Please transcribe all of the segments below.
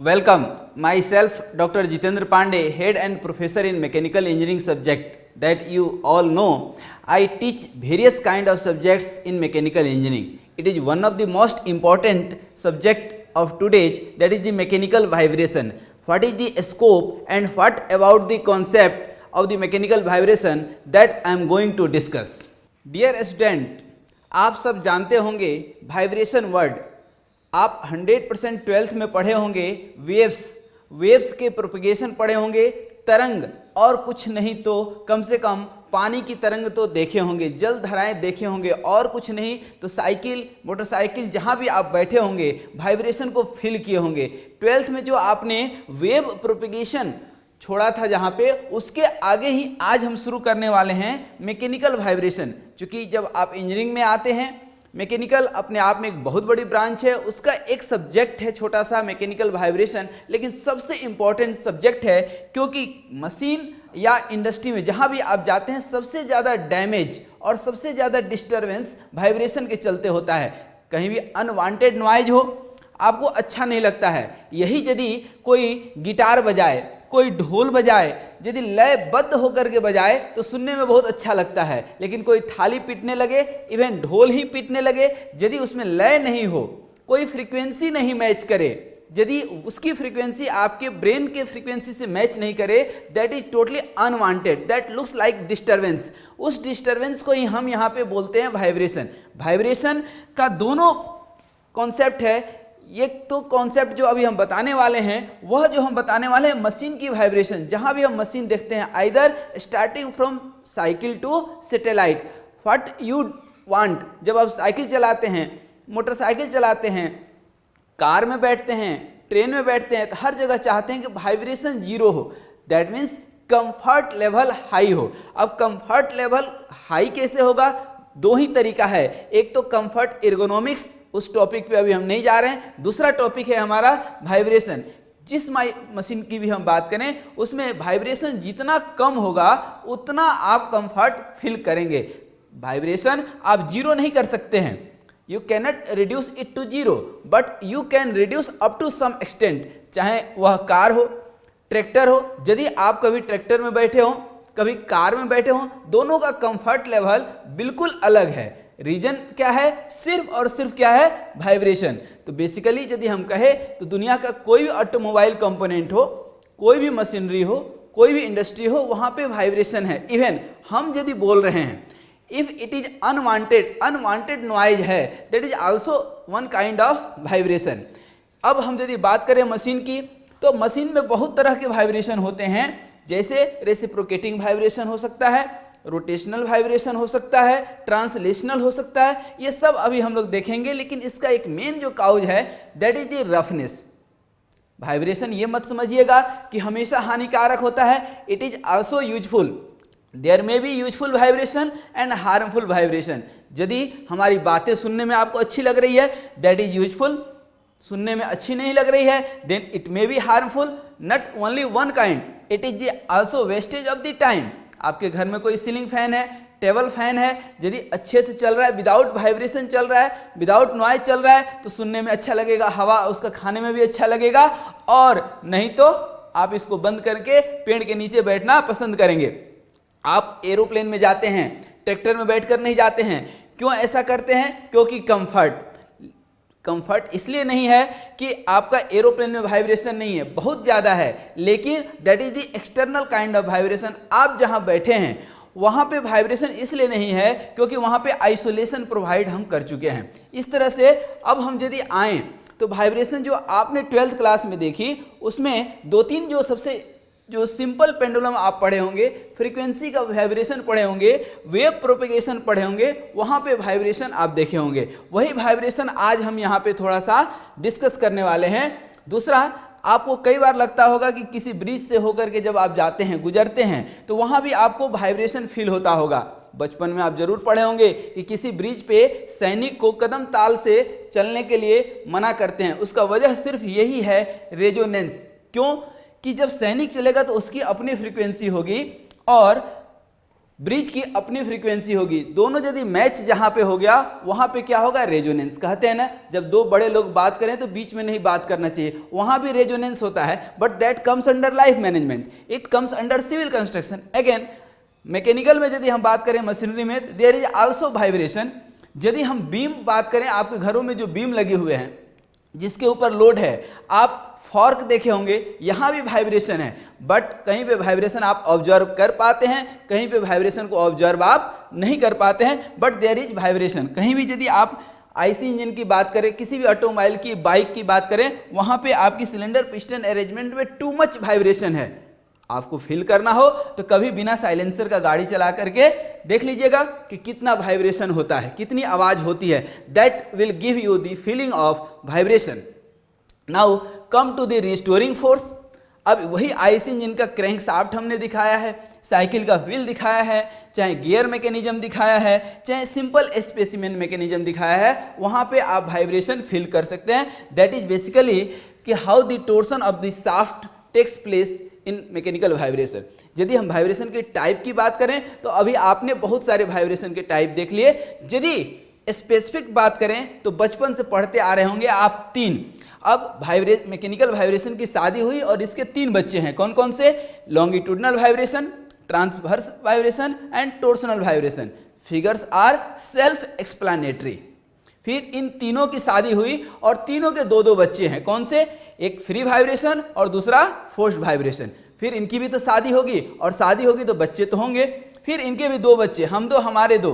Welcome, myself Dr. Jitendra Pandey, Head and Professor in Mechanical Engineering subject that you all know. I teach various kind of subjects in mechanical engineering. It is one of the most important subject of today's, that is the mechanical vibration. What is the scope and what about the concept of the mechanical vibration that I am going to discuss. Dear student, आप सब जानते होंगे vibration word, आप 100% 12th में पढ़े होंगे waves के propagation पढ़े होंगे, तरंग, और कुछ नहीं तो कम से कम पानी की तरंग तो देखे होंगे, जल धाराएं देखे होंगे, और कुछ नहीं तो साइकिल, मोटरसाइकिल, जहां भी आप बैठे होंगे वाइब्रेशन को फील किए होंगे। 12th में जो आपने वेव प्रोपगेशन छोड़ा था जहां पे, उसके आगे ही आज हम शुरू करने वाले हैं मैकेनिकल वाइब्रेशन। क्योंकि जब आप इंजीनियरिंग में आते हैं, मैकेनिकल अपने आप में एक बहुत बड़ी ब्रांच है, उसका एक सब्जेक्ट है छोटा सा मैकेनिकल वाइब्रेशन, लेकिन सबसे इम्पॉर्टेंट सब्जेक्ट है, क्योंकि मशीन या इंडस्ट्री में जहां भी आप जाते हैं सबसे ज़्यादा डैमेज और सबसे ज़्यादा डिस्टर्बेंस वाइब्रेशन के चलते होता है। कहीं भी अनवांटेड नॉइज हो, आपको अच्छा नहीं लगता है। यही यदि कोई गिटार बजाए, कोई ढोल बजाए, यदि लयबद्ध होकर के बजाए तो सुनने में बहुत अच्छा लगता है, लेकिन कोई थाली पीटने लगे, इवन ढोल ही पीटने लगे, यदि उसमें लय नहीं हो, कोई फ्रीक्वेंसी नहीं मैच करे, यदि उसकी फ्रीक्वेंसी आपके ब्रेन के फ्रीक्वेंसी से मैच नहीं करे, that is totally unwanted, that looks like disturbance. उस डिस्टर्बेंस को ही हम यहाँ पे बोलते हैं वाइब्रेशन। वाइब्रेशन का दोनों कॉन्सेप्ट है। एक तो कॉन्सेप्ट जो अभी हम बताने वाले हैं, वह जो हम बताने वाले हैं मशीन की वाइब्रेशन। जहां भी हम मशीन देखते हैं, either starting from cycle to satellite, what you want, जब आप साइकिल चलाते हैं, मोटरसाइकिल चलाते हैं, कार में बैठते हैं, ट्रेन में बैठते हैं, तो हर जगह चाहते हैं कि वाइब्रेशन जीरो हो, that means comfort level high हो। अब कंफर्ट लेवल हाई कैसे होगा? दो ही तरीका है, एक तो कंफर्ट एर्गोनॉमिक्स, उस टॉपिक पे अभी हम नहीं जा रहे हैं। दूसरा टॉपिक है हमारा वाइब्रेशन। जिस मशीन की भी हम बात करें, उसमें वाइब्रेशन जितना कम होगा उतना आप कंफर्ट फील करेंगे। वाइब्रेशन आप जीरो नहीं कर सकते हैं, you cannot reduce it to zero, but you can reduce up to some extent. चाहे वह कार हो, ट्रैक्टर हो, यदि आप कभी ट्रैक्टर में बैठे हो, कभी कार में बैठे हो, दोनों का कंफर्ट लेवल बिल्कुल अलग है। रीजन क्या है? सिर्फ और सिर्फ क्या है? वाइब्रेशन। तो बेसिकली यदि हम कहें तो दुनिया का कोई भी ऑटोमोबाइल कंपोनेंट हो, कोई भी मशीनरी हो, कोई भी इंडस्ट्री हो, वहां पे वाइब्रेशन है। इवन हम यदि बोल रहे हैं, if it is unwanted noise है, that is also one kind of vibration. अब हम यदि बात करें मशीन की, तो मशीन में बहुत तरह के वाइब्रेशन होते हैं, जैसे रेसिप्रोकेटिंग वाइब्रेशन हो सकता है, रोटेशनल वाइब्रेशन हो सकता है, ट्रांसलेशनल हो सकता है, ये सब अभी हम लोग देखेंगे। लेकिन इसका एक मेन जो काउज है, that is the roughness. Vibration ये मत समझिएगा कि हमेशा हानिकारक होता है, it is also useful. There may be useful vibration and harmful vibration. यदि हमारी बातें सुनने में आपको अच्छी लग रही है, दैट इज यूजफुल। सुनने में अच्छी नहीं लग रही है, then it may be harmful. Not only one kind, it is also wastage of the time. आपके घर में कोई सीलिंग फैन है, टेबल फैन है, यदि अच्छे से चल रहा है, विदाउट वाइब्रेशन चल रहा है, विदाउट नॉइज चल रहा है, तो सुनने में अच्छा लगेगा, हवा उसका खाने में भी अच्छा लगेगा, और नहीं तो आप इसको बंद करके पेड़ के नीचे बैठना पसंद करेंगे। आप एरोप्लेन में जाते हैं, ट्रैक्टर में बैठकर नहीं जाते हैं। क्यों ऐसा करते हैं? क्योंकि कंफर्ट इसलिए नहीं है कि आपका एरोप्लेन में वाइब्रेशन नहीं है, बहुत ज़्यादा है, लेकिन that is the external kind of vibration. आप जहां बैठे हैं वहां पे वाइब्रेशन इसलिए नहीं है क्योंकि वहां पे आइसोलेशन प्रोवाइड हम कर चुके हैं। इस तरह से अब हम यदि आएँ तो वाइब्रेशन जो आपने 12th क्लास में देखी, उसमें दो तीन जो सिंपल पेंडुलम आप पढ़े होंगे, फ्रीक्वेंसी का वाइब्रेशन पढ़े होंगे, वेव प्रोपेगेशन पढ़े होंगे, वहाँ पे वाइब्रेशन आप देखे होंगे। वही वाइब्रेशन आज हम यहाँ पे थोड़ा सा डिस्कस करने वाले हैं। दूसरा, आपको कई बार लगता होगा कि किसी ब्रिज से होकर के जब आप जाते हैं, गुजरते हैं, तो वहाँ भी आपको वाइब्रेशन फील होता होगा। बचपन में आप जरूर पढ़े होंगे कि किसी ब्रिज पे सैनिक को कदम ताल से चलने के लिए मना करते हैं। उसका वजह सिर्फ यही है, रेजोनेंस। क्यों? कि जब सैनिक चलेगा तो उसकी अपनी फ्रीक्वेंसी होगी और ब्रिज की अपनी फ्रीक्वेंसी होगी, दोनों यदि मैच जहां पे हो गया वहां पे क्या होगा, रेजोनेंस। कहते हैं ना जब दो बड़े लोग बात करें तो बीच में नहीं बात करना चाहिए, वहां भी रेजोनेंस होता है, but that comes under life management, it comes under civil construction. Again mechanical में यदि हम बात करें, मशीनरी में देयर इज आल्सो वाइब्रेशन। यदि हम बीम बात करें, आपके घरों में जो बीम लगे हुए हैं जिसके ऊपर लोड है, आप फॉर्क देखे होंगे, यहाँ भी वाइब्रेशन है, बट कहीं पे वाइब्रेशन आप ऑब्जर्व कर पाते हैं, कहीं पे वाइब्रेशन को ऑब्जर्व आप नहीं कर पाते हैं, बट देयर इज वाइब्रेशन। कहीं भी यदि आप आईसी इंजन की बात करें, किसी भी ऑटोमोबाइल की, बाइक की बात करें, वहाँ पे आपकी सिलेंडर पिस्टन अरेंजमेंट में टू मच वाइब्रेशन है। आपको फील करना हो तो कभी बिना साइलेंसर का गाड़ी चला करके देख लीजिएगा कि कितना वाइब्रेशन होता है, कितनी आवाज़ होती है। That will give you the feeling of vibration. Now come to the restoring force. अब वही आईसी इंजन का क्रैंक शाफ्ट हमने दिखाया है, साइकिल का व्हील दिखाया है, चाहे गियर मैकेनिज्म दिखाया है, चाहे सिंपल स्पेसिमेन मैकेनिज्म दिखाया है, वहाँ पे आप वाइब्रेशन फील कर सकते हैं। दैट इज बेसिकली कि how the torsion of the shaft takes place in mechanical vibration. यदि हम वाइब्रेशन के टाइप की बात करें तो अभी आपने बहुत सारे वाइब्रेशन के टाइप देख लिए। यदि स्पेसिफिक बात करें तो बचपन से पढ़ते आ रहे होंगे आप 3। अब मैकेनिकल वाइब्रेशन की शादी हुई और इसके 3 बच्चे हैं, कौन कौन से, longitudinal vibration, transverse vibration and torsional vibration. Figures are self explanatory. फिर इन तीनों की शादी हुई और तीनों के 2-2 बच्चे हैं, कौन से, एक फ्री वाइब्रेशन और दूसरा फोर्स्ड वाइब्रेशन। फिर इनकी भी तो शादी होगी और शादी होगी तो बच्चे तो होंगे, फिर इनके भी 2 बच्चे, हम 2 हमारे 2,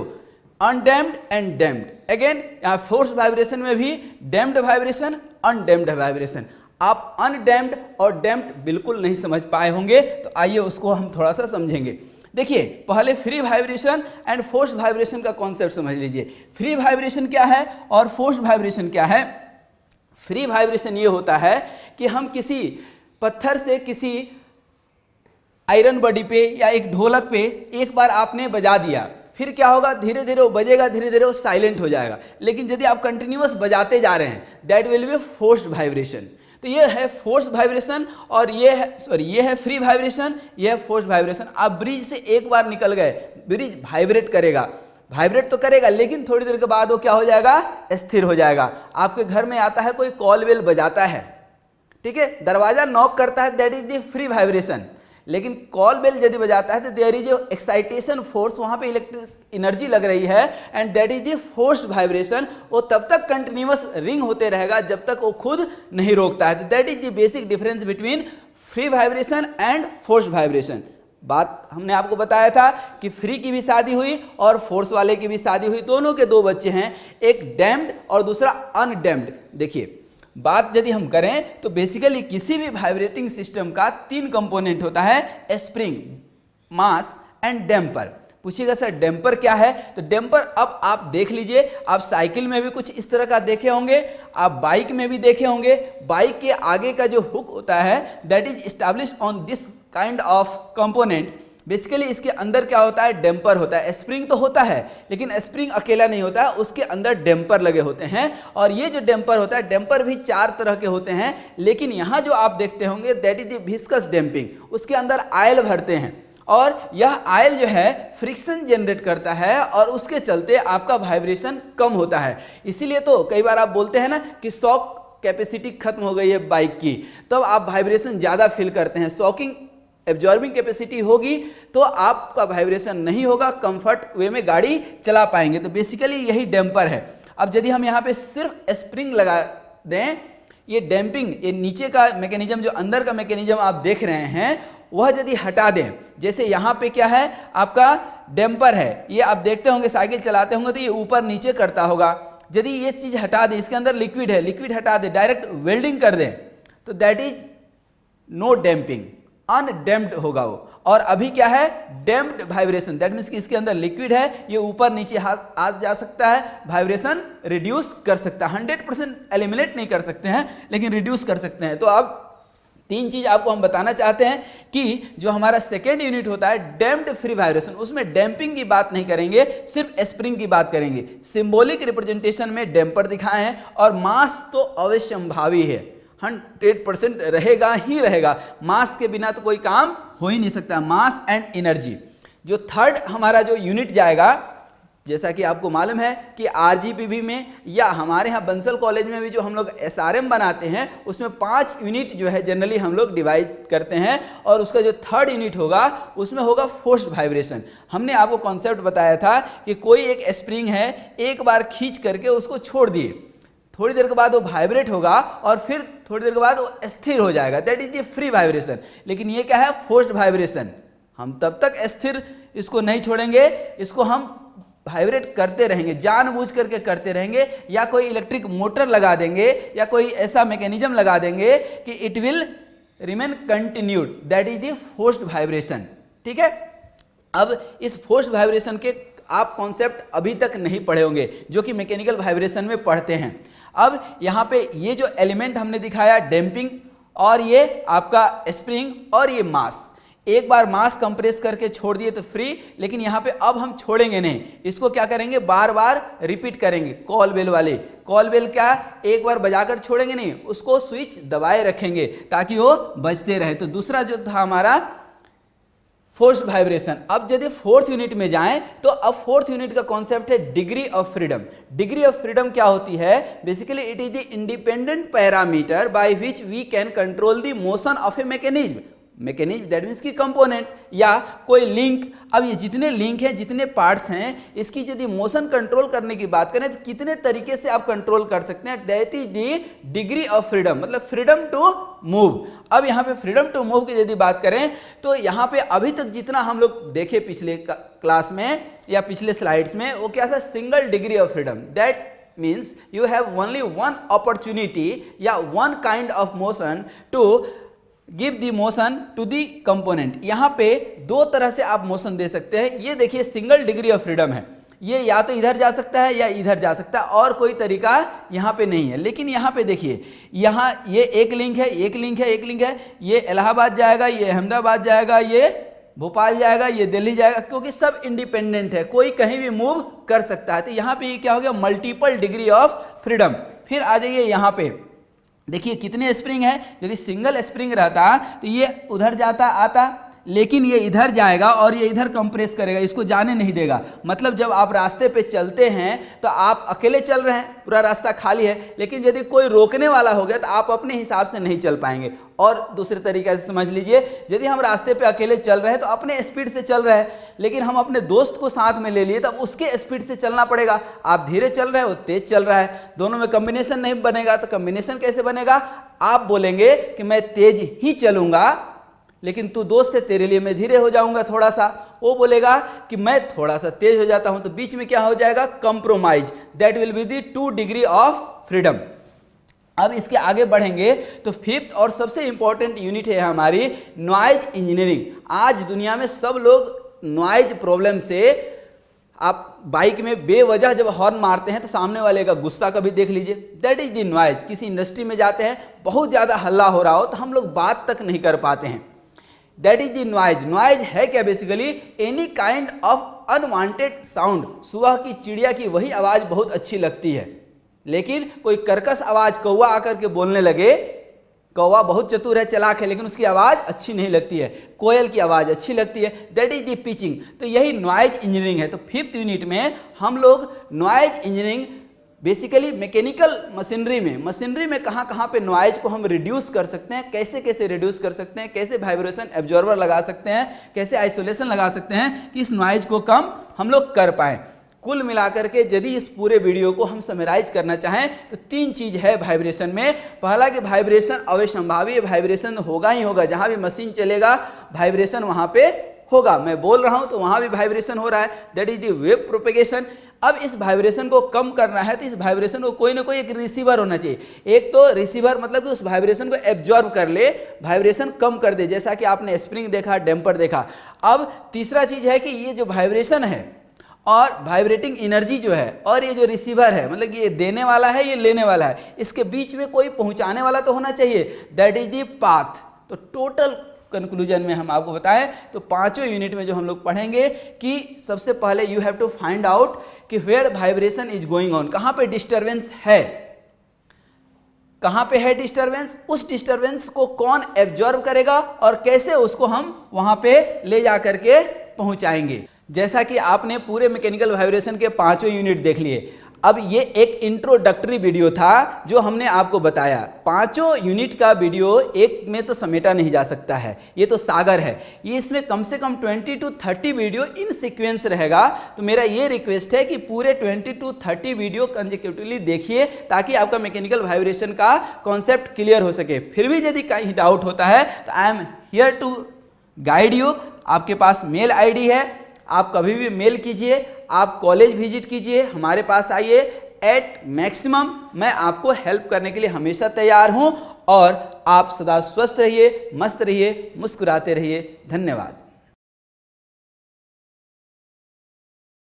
अनडैम्प्ड एंड डैम्प्ड। अगेन यहाँ फोर्स्ड वाइब्रेशन में भी डैम्प्ड वाइब्रेशन, अनडैम्प्ड वाइब्रेशन। आप अनडैम्प्ड और डैम्प्ड बिल्कुल नहीं समझ पाए होंगे, तो आइए उसको हम थोड़ा सा समझेंगे। देखिए पहले free vibration and forced vibration का कॉन्सेप्ट समझ लीजिए। फ्री वाइब्रेशन क्या है और फोर्स्ड वाइब्रेशन क्या है। फ्री वाइब्रेशन ये होता है कि हम किसी पत्थर से किसी आयरन बॉडी पे या एक ढोलक पे एक बार आपने बजा दिया, फिर क्या होगा, धीरे धीरे वो बजेगा, धीरे धीरे वो साइलेंट हो जाएगा। लेकिन यदि आप कंटिन्यूअस बजाते जा रहे हैं, that will be forced vibration. तो ये है फोर्स वाइब्रेशन और ये है फ्री वाइब्रेशन, ये है फोर्स वाइब्रेशन। आप ब्रिज से एक बार निकल गए, ब्रिज वाइब्रेट करेगा, वाइब्रेट तो करेगा लेकिन थोड़ी देर के बाद वो क्या हो जाएगा, स्थिर हो जाएगा। आपके घर में आता है कोई, कॉल बेल बजाता है, ठीक है, दरवाजा नॉक करता है, that is the free vibration. लेकिन कॉल बेल यदि बजाता है तो देयर इज एक्साइटेशन फोर्स, वहां पे इलेक्ट्रिक एनर्जी लग रही है and that is the forced vibration. वो तब तक कंटिन्यूअस रिंग होते रहेगा जब तक वो खुद नहीं रोकता है। तो that is the basic difference between free vibration and forced vibration. बात हमने आपको बताया था कि फ्री की भी शादी हुई और फोर्स वाले की भी शादी हुई, दोनों के 2 बच्चे हैं, एक डैम्प्ड और दूसरा अनडैम्प्ड। देखिए बात यदि हम करें तो बेसिकली किसी भी वाइब्रेटिंग सिस्टम का 3 कंपोनेंट होता है, स्प्रिंग, मास एंड डैम्पर। पूछिएगा सर डैम्पर क्या है, तो डैम्पर अब आप देख लीजिए, आप साइकिल में भी कुछ इस तरह का देखे होंगे, आप बाइक में भी देखे होंगे। बाइक के आगे का जो हुक होता है that is established on this kind of component. Basically इसके अंदर क्या होता है, डैम्पर होता है। स्प्रिंग तो होता है लेकिन स्प्रिंग अकेला नहीं होता है, उसके अंदर डैम्पर लगे होते हैं। और ये जो डैम्पर होता है, डैम्पर भी 4 तरह के होते हैं, लेकिन यहाँ जो आप देखते होंगे that is the viscous damping, उसके अंदर आयल भरते हैं और यह आयल जो है फ्रिक्शन जनरेट करता है और उसके चलते आपका वाइब्रेशन कम होता है। इसीलिए तो कई बार आप बोलते हैं ना कि शॉक कैपेसिटी खत्म हो गई है बाइक की, तब आप वाइब्रेशन ज़्यादा फील करते हैं। शॉकिंग एब्जॉर्बिंग कैपेसिटी होगी तो आपका वाइब्रेशन नहीं होगा, कंफर्ट वे में गाड़ी चला पाएंगे। तो बेसिकली यही डैम्पर है। अब यदि हम यहाँ पे सिर्फ स्प्रिंग लगा दें, ये डैम्पिंग, ये नीचे का मैकेनिज्म, जो अंदर का मैकेनिज्म आप देख रहे हैं, वह यदि हटा दें, जैसे यहाँ पे क्या है आपका डैम्पर है, ये आप देखते होंगे साइकिल चलाते होंगे तो ये ऊपर नीचे करता होगा। यदि ये चीज़ हटा दें, इसके अंदर लिक्विड है, लिक्विड हटा दें, डायरेक्ट वेल्डिंग कर दें, तो that is no damping, undamped होगा वो। और अभी क्या है, डैम्प्ड वाइब्रेशन, दैट मीन्स कि इसके अंदर लिक्विड है, ये ऊपर नीचे हाथ आ जा सकता है, वाइब्रेशन रिड्यूस कर सकता है। 100% एलिमिनेट नहीं कर सकते हैं लेकिन रिड्यूस कर सकते हैं। तो अब 3 चीज आपको हम बताना चाहते हैं कि जो हमारा सेकेंड यूनिट होता है डैम्प्ड फ्री वाइब्रेशन, उसमें डैम्पिंग की बात नहीं करेंगे, सिर्फ स्प्रिंग की बात करेंगे। सिंबॉलिक रिप्रेजेंटेशन में डैम्पर दिखाए हैं और मास तो अवश्यंभावी है, 100% रहेगा ही रहेगा। मास के बिना तो कोई काम हो ही नहीं सकता, मास एंड एनर्जी। जो थर्ड हमारा जो यूनिट जाएगा, जैसा कि आपको मालूम है कि आरजीपीवी में या हमारे यहाँ बंसल कॉलेज में भी जो हम लोग एसआरएम बनाते हैं उसमें 5 यूनिट जो है जनरली हम लोग डिवाइड करते हैं, और उसका जो थर्ड यूनिट होगा उसमें होगा फोर्स्ड वाइब्रेशन। हमने आपको कॉन्सेप्ट बताया था कि कोई एक स्प्रिंग है, एक बार खींच करके उसको छोड़ दिए, थोड़ी देर के बाद वो वाइब्रेट होगा और फिर थोड़ी देर के बाद वो स्थिर हो जाएगा, that is the free vibration. लेकिन ये क्या है, फोर्स्ड वाइब्रेशन। हम तब तक स्थिर इसको नहीं छोड़ेंगे, इसको हम वाइब्रेट करते रहेंगे, जानबूझ करके करते रहेंगे, या कोई इलेक्ट्रिक मोटर लगा देंगे या कोई ऐसा मैकेनिज्म लगा देंगे कि it will remain continued, that is the forced vibration. ठीक है, अब इस फोर्स्ड वाइब्रेशन के आप कॉन्सेप्ट अभी तक नहीं पढ़े होंगे जो कि मैकेनिकल वाइब्रेशन में पढ़ते हैं। अब यहाँ पे ये जो एलिमेंट हमने दिखाया, डैम्पिंग, और ये आपका स्प्रिंग और ये मास, एक बार मास कंप्रेस करके छोड़ दिए तो फ्री, लेकिन यहाँ पे अब हम छोड़ेंगे नहीं, इसको क्या करेंगे, बार बार रिपीट करेंगे। कॉल बेल वाले, कॉल बेल क्या, एक बार बजाकर छोड़ेंगे नहीं, उसको स्विच दबाए रखेंगे ताकि वो बजते रहे। तो दूसरा जो था हमारा फोर्स्ड वाइब्रेशन। अब यदि फोर्थ यूनिट में जाएं तो अब फोर्थ यूनिट का कॉन्सेप्ट है degree of freedom. Degree of freedom क्या होती है, basically it is the independent parameter by which we can control the motion of a mechanism. Mechanism that means की कंपोनेंट या कोई लिंक। अब ये जितने लिंक हैं, जितने पार्ट्स हैं, इसकी यदि मोशन कंट्रोल करने की बात करें तो कितने तरीके से आप कंट्रोल कर सकते हैं, that is the degree of freedom, मतलब फ्रीडम टू मूव। अब यहाँ पे फ्रीडम टू मूव की यदि बात करें तो यहाँ पे अभी तक जितना हम लोग देखे पिछले क्लास में या पिछले स्लाइड्स में, वो क्या था, single degree of freedom. That means you have only one opportunity या one kind of motion to give the motion to the component. यहाँ पे दो तरह से आप मोशन दे सकते हैं। ये देखिए सिंगल डिग्री ऑफ फ्रीडम है, ये या तो इधर जा सकता है या इधर जा सकता है, और कोई तरीका यहाँ पे नहीं है। लेकिन यहाँ पे देखिए, यहाँ ये एक लिंक है, एक लिंक है, एक लिंक है, ये इलाहाबाद जाएगा, ये अहमदाबाद जाएगा, ये भोपाल जाएगा, ये दिल्ली जाएगा, क्योंकि सब इंडिपेंडेंट है, कोई कहीं भी मूव कर सकता है। तो यहाँ पे ये क्या हो गया, मल्टीपल डिग्री ऑफ फ्रीडम। फिर आ जाइए यहाँ पे, देखिए कितने स्प्रिंग है। यदि सिंगल स्प्रिंग रहता तो ये उधर जाता आता, लेकिन ये इधर जाएगा और ये इधर कंप्रेस करेगा, इसको जाने नहीं देगा। मतलब जब आप रास्ते पे चलते हैं तो आप अकेले चल रहे हैं, पूरा रास्ता खाली है, लेकिन यदि कोई रोकने वाला हो गया तो आप अपने हिसाब से नहीं चल पाएंगे। और दूसरे तरीके से समझ लीजिए, यदि हम रास्ते पे अकेले चल रहे हैं तो अपने स्पीड से चल रहे हैं, लेकिन हम अपने दोस्त को साथ में ले लिए तो उसके स्पीड से चलना पड़ेगा। आप धीरे चल रहे हैं, वो तेज चल रहा है, दोनों में कॉम्बिनेशन नहीं बनेगा। तो कॉम्बिनेशन कैसे बनेगा, आप बोलेंगे कि मैं तेज ही चलूंगा, लेकिन तू दोस्त है, तेरे लिए मैं धीरे हो जाऊंगा थोड़ा सा, वो बोलेगा कि मैं थोड़ा सा तेज हो जाता हूं, तो बीच में क्या हो जाएगा, compromise. That will be the 2 degree of freedom. अब इसके आगे बढ़ेंगे तो फिफ्थ और सबसे इंपॉर्टेंट यूनिट है हमारी नॉइज इंजीनियरिंग। आज दुनिया में सब लोग नॉइज प्रॉब्लम से, आप बाइक में बेवजह जब हॉर्न मारते हैं तो सामने वाले का गुस्सा कभी देख लीजिए, दैट इज द नॉइज। किसी इंडस्ट्री में जाते हैं, बहुत ज़्यादा हल्ला हो रहा हो तो हम लोग बात तक नहीं कर पाते हैं, that is the noise. Noise है क्या, basically any kind of unwanted sound. सुबह की चिड़िया की वही आवाज़ बहुत अच्छी लगती है, लेकिन कोई कर्कश आवाज़, कौवा आकर के बोलने लगे, कौवा बहुत चतुर है, चालाक है, लेकिन उसकी आवाज़ अच्छी नहीं लगती है, कोयल की आवाज़ अच्छी लगती है, दैट इज द पिचिंग। तो यही नॉइज इंजीनियरिंग है। तो फिफ्थ यूनिट में हम लोग noise engineering basically mechanical machinery में कहाँ पे नॉइज को हम रिड्यूस कर सकते हैं, कैसे कैसे रिड्यूस कर सकते हैं, कैसे वाइब्रेशन एब्जॉर्बर लगा सकते हैं, कैसे आइसोलेशन लगा सकते हैं कि इस नॉइज को कम हम लोग कर पाएँ। कुल मिलाकर के यदि इस पूरे वीडियो को हम समराइज करना चाहें तो 3 चीज़ है वाइब्रेशन में। पहला कि वाइब्रेशन अवश्यंभावी वाइब्रेशन होगा ही होगा, जहाँ भी मशीन चलेगा वाइब्रेशन वहाँ पे होगा। मैं बोल रहा हूँ तो वहाँ भी वाइब्रेशन हो रहा है, that is the wave propagation. अब इस वाइब्रेशन को कम करना है तो इस वाइब्रेशन को कोई ना कोई एक रिसीवर होना चाहिए। एक तो रिसीवर मतलब कि उस वाइब्रेशन को एब्जॉर्ब कर ले, वाइब्रेशन कम कर दे, जैसा कि आपने स्प्रिंग देखा, डैम्पर देखा। अब तीसरा चीज़ है कि ये जो वाइब्रेशन है और वाइब्रेटिंग एनर्जी जो है और ये जो रिसीवर है, मतलब ये देने वाला है, ये लेने वाला है, इसके बीच में कोई पहुंचाने वाला तो होना चाहिए, दैट इज द पाथ। तो टोटल कंक्लूजन में हम आपको बताएं तो 5 यूनिट में जो हम लोग पढ़ेंगे कि सबसे पहले you have to find out कि where vibration is going on, कहाँ पे डिस्टर्बेंस है, कहाँ पे है डिस्टर्बेंस, उस डिस्टर्बेंस को कौन एब्जॉर्ब करेगा और कैसे उसको हम वहाँ पे ले जा करके पहुंचाएंगे। जैसा कि आपने पूरे मैकेनिकल वाइब्रेशन के 5 यूनिट देख लिए। अब ये एक इंट्रोडक्टरी वीडियो था जो हमने आपको बताया। 5 यूनिट का वीडियो एक में तो समेटा नहीं जा सकता है, ये तो सागर है। ये इसमें कम से कम 20 to 30 वीडियो इन सीक्वेंस रहेगा। तो मेरा ये रिक्वेस्ट है कि पूरे 20 to 30 वीडियो कंसेक्यूटिवली देखिए ताकि आपका मैकेनिकल वाइब्रेशन का कॉन्सेप्ट क्लियर हो सके। फिर भी यदि कहीं डाउट होता है तो I am here to guide you. आपके पास मेल आईडी है, आप कभी भी मेल कीजिए, आप कॉलेज विजिट कीजिए, हमारे पास आइए। एट मैक्सिमम मैं आपको हेल्प करने के लिए हमेशा तैयार हूं। और आप सदा स्वस्थ रहिए, मस्त रहिए, मुस्कुराते रहिए। धन्यवाद।